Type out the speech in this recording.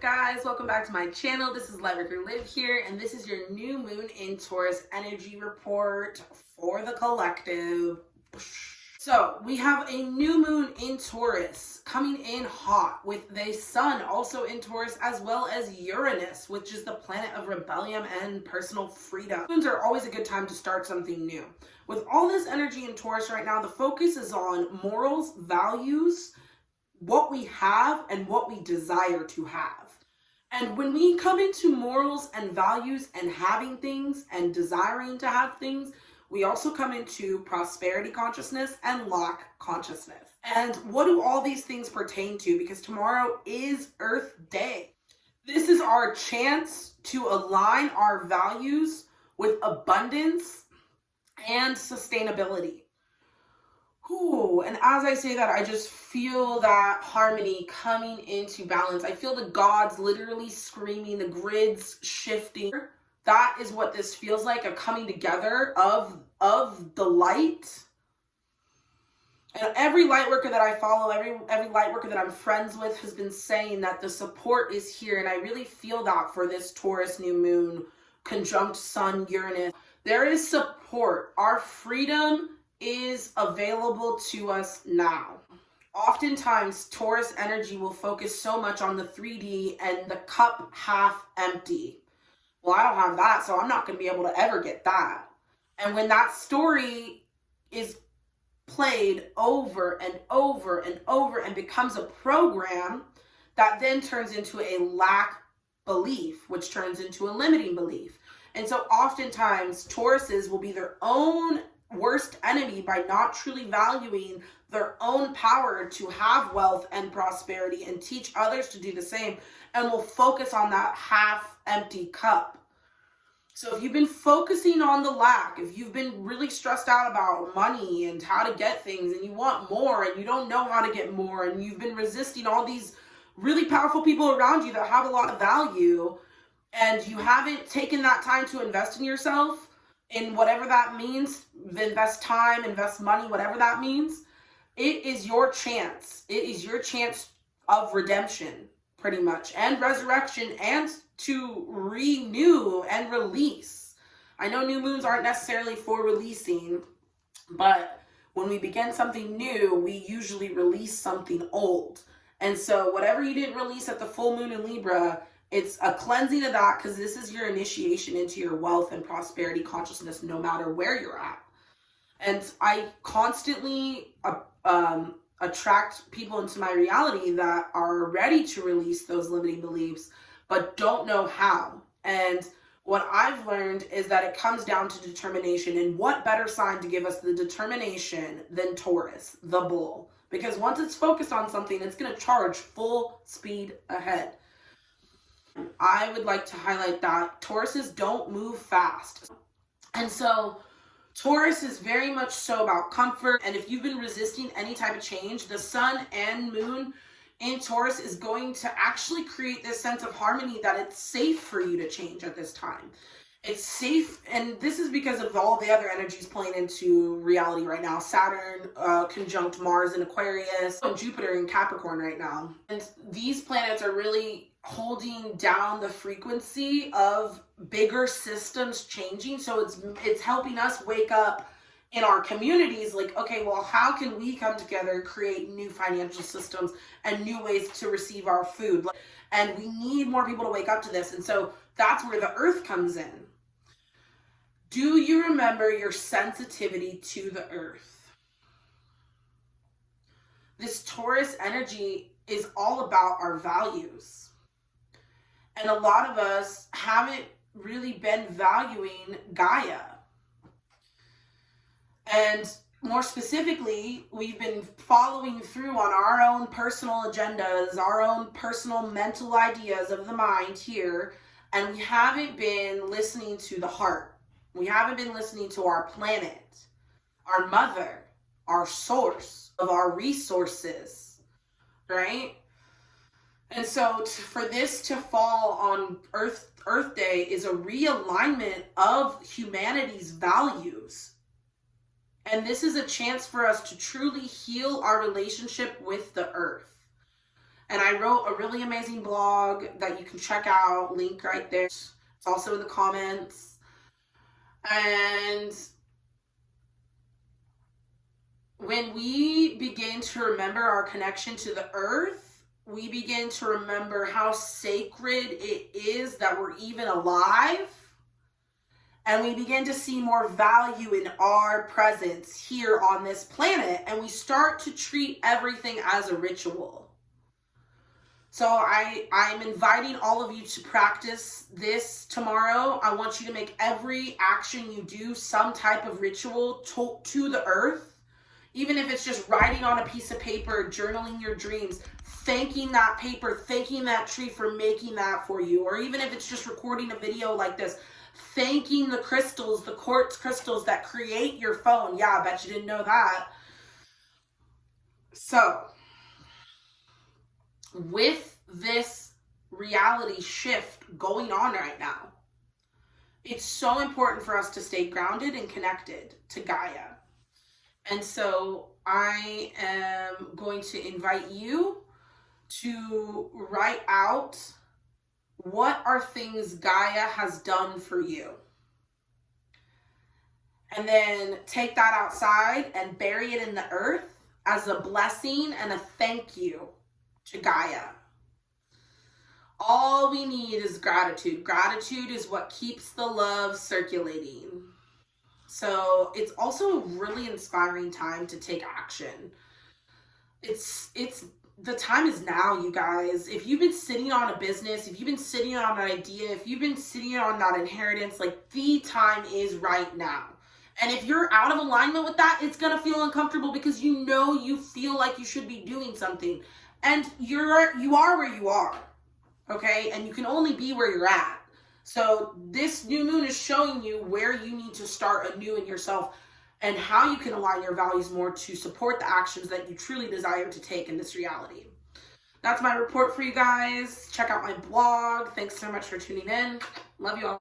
guys? Welcome back to my channel. This is Lightworker Live here, and this is your new moon in Taurus energy report for the collective. So we have a new moon in Taurus coming in hot with the sun also in Taurus, as well as Uranus, which is the planet of rebellion and personal freedom. Moons are always a good time to start something new. With all this energy in Taurus right now, the focus is on morals, values, what we have and what we desire to have. And when we come into morals and values and having things and desiring to have things, we also come into prosperity consciousness and lack consciousness. And what do all these things pertain to? Because tomorrow is Earth Day. This is our chance to align our values with abundance and sustainability. Ooh, and as I say that, I just feel that harmony coming into balance. I feel the gods literally screaming, the grids shifting. That is what this feels like, a coming together of the light. And every light worker that I follow, every light worker that I'm friends with has been saying that the support is here. And I really feel that for this Taurus new moon, conjunct Sun, Uranus. There is support. Our freedom is available to us now. Oftentimes, Taurus energy will focus so much on the 3D and the cup half empty. Well, I don't have that, so I'm not going to be able to ever get that. And when that story is played over and over and over and becomes a program, that then turns into a lack belief, which turns into a limiting belief. And so oftentimes, Tauruses will be their own worst enemy by not truly valuing their own power to have wealth and prosperity and teach others to do the same, and will focus on that half empty cup. So if you've been focusing on the lack, if you've been really stressed out about money and how to get things and you want more and you don't know how to get more, and you've been resisting all these really powerful people around you that have a lot of value, and you haven't taken that time to invest in yourself, in whatever that means, invest time, invest money, whatever that means, it is your chance. It is your chance of redemption, pretty much, and resurrection, and to renew and release. I know new moons aren't necessarily for releasing, but when we begin something new, we usually release something old. And so whatever you didn't release at the full moon in Libra, it's a cleansing of that, because this is your initiation into your wealth and prosperity consciousness, no matter where you're at. And I constantly attract people into my reality that are ready to release those limiting beliefs, but don't know how. And what I've learned is that it comes down to determination. And what better sign to give us the determination than Taurus, the bull? Because once it's focused on something, it's going to charge full speed ahead. I would like to highlight that Tauruses don't move fast. And so Taurus is very much so about comfort. And if you've been resisting any type of change, the sun and moon in Taurus is going to actually create this sense of harmony that it's safe for you to change at this time. It's safe, and this is because of all the other energies playing into reality right now. Saturn conjunct Mars in Aquarius, and Jupiter in Capricorn right now. And these planets are really holding down the frequency of bigger systems changing. So it's helping us wake up in our communities, like, okay, well, how can we come together and create new financial systems and new ways to receive our food? And we need more people to wake up to this. And so that's where the earth comes in. Do you remember your sensitivity to the earth? This Taurus energy is all about our values. And a lot of us haven't really been valuing Gaia. And more specifically, we've been following through on our own personal agendas, our own personal mental ideas of the mind here, and we haven't been listening to the heart. We haven't been listening to our planet, our mother, our source of our resources, right? And so for this to fall on Earth Day is a realignment of humanity's values. And this is a chance for us to truly heal our relationship with the earth. And I wrote a really amazing blog that you can check out, link right there. It's also in the comments. And when we begin to remember our connection to the earth, we begin to remember how sacred it is that we're even alive. And we begin to see more value in our presence here on this planet. And we start to treat everything as a ritual. So I'm inviting all of you to practice this tomorrow. I want you to make every action you do some type of ritual to the earth. Even if it's just writing on a piece of paper, journaling your dreams, thanking that paper, thanking that tree for making that for you. Or even if it's just recording a video like this, thanking the crystals, the quartz crystals that create your phone. Yeah, I bet you didn't know that. So, with this reality shift going on right now, it's so important for us to stay grounded and connected to Gaia. And so I am going to invite you to write out what are things Gaia has done for you. And then take that outside and bury it in the earth as a blessing and a thank you to Gaia. All we need is gratitude. Gratitude is what keeps the love circulating. So it's also a really inspiring time to take action. The time is now, you guys. If you've been sitting on a business, if you've been sitting on an idea, if you've been sitting on that inheritance, like, the time is right now. And if you're out of alignment with that, it's going to feel uncomfortable because you feel like you should be doing something. And you are where you are, okay? And you can only be where you're at. So this new moon is showing you where you need to start anew in yourself and how you can align your values more to support the actions that you truly desire to take in this reality. That's my report for you guys. Check out my blog. Thanks so much for tuning in. Love you all.